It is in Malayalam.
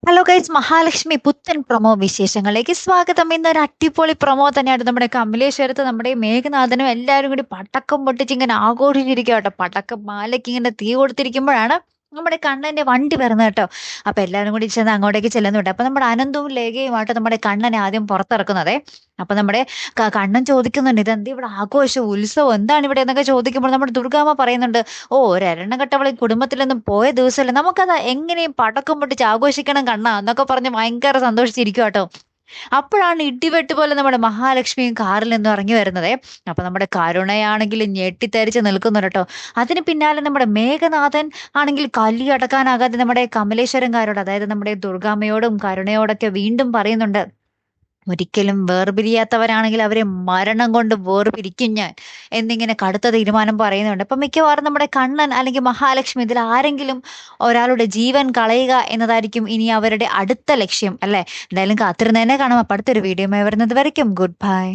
ഹലോ ഗൈസ്, മഹാലക്ഷ്മി പുത്തൻ പ്രൊമോ വിശേഷങ്ങളിലേക്ക് സ്വാഗതം. ഇന്നൊരു അടിപൊളി പ്രൊമോ തന്നെയാണ്. നമ്മുടെ കമലേശ്വരത്ത് നമ്മുടെ മേഘനാഥനും എല്ലാവരും കൂടി പടക്കം പൊട്ടിച്ച് ഇങ്ങനെ ആഘോഷിച്ചിരിക്കുക കേട്ടോ. പടക്കം മാലയ്ക്ക് ഇങ്ങനെ തീ കൊടുത്തിരിക്കുമ്പോഴാണ് നമ്മുടെ കണ്ണന്റെ വണ്ടി വരുന്നത് കേട്ടോ. അപ്പൊ എല്ലാവരും കൂടി ചെന്ന് അങ്ങോട്ടേക്ക് ചെല്ലുന്നുണ്ട്. അപ്പൊ നമ്മുടെ അനന്തവും ലേഖയുമായിട്ട് നമ്മുടെ കണ്ണനെ ആദ്യം പുറത്തിറക്കുന്നതേ. അപ്പൊ നമ്മുടെ കണ്ണൻ ചോദിക്കുന്നുണ്ട്, ഇതെന്ത് ഇവിടെ ആഘോഷം ഉത്സവം എന്താണ് ഇവിടെ എന്നൊക്കെ ചോദിക്കുമ്പോൾ നമ്മുടെ ദുർഗാമ്മ പറയുന്നുണ്ട്, ഓ ഒരു എരണഘട്ടവളി കുടുംബത്തിലൊന്നും പോയ ദിവസമല്ലേ, നമുക്കത് എങ്ങനെയും പടക്കം പൊട്ടിച്ച് ആഘോഷിക്കണം കണ്ണാ എന്നൊക്കെ പറഞ്ഞ് ഭയങ്കര സന്തോഷിച്ചിരിക്കും കേട്ടോ. അപ്പോഴാണ് ഇടിവെട്ട് പോലെ നമ്മുടെ മഹാലക്ഷ്മിയും കാറിൽ നിന്നും ഇറങ്ങി വരുന്നതേ. അപ്പൊ നമ്മുടെ കരുണയാണെങ്കിൽ ഞെട്ടിത്തരിച്ച് നിൽക്കുന്നു കേട്ടോ. അതിന് പിന്നാലെ നമ്മുടെ മേഘനാഥൻ ആണെങ്കിൽ കല്ലി അടക്കാനാകാതെ നമ്മുടെ കമലേശ്വരൻകാരോട്, അതായത് നമ്മുടെ ദുർഗാമ്മയോടും കരുണയോടൊക്കെ വീണ്ടും പറയുന്നുണ്ട്, ഒരിക്കലും വേർപിരിയാത്തവരാണെങ്കിൽ അവരെ മരണം കൊണ്ട് വേർപിരിക്കും ഞാൻ എന്നിങ്ങനെ കടുത്ത തീരുമാനം പറയുന്നുണ്ട്. അപ്പൊ മിക്കവാറും നമ്മുടെ കണ്ണൻ അല്ലെങ്കിൽ മഹാലക്ഷ്മി ഇതിൽ ആരെങ്കിലും ഒരാളുടെ ജീവൻ കളയുക എന്നതായിരിക്കും ഇനി അവരുടെ അടുത്ത ലക്ഷ്യം അല്ലെ. എന്തായാലും കാത്തിരുന്ന് തന്നെ കാണാം. അപ്പൊ അടുത്തൊരു വീഡിയോ വരുന്നത് വരയ്ക്കും ഗുഡ് ബൈ.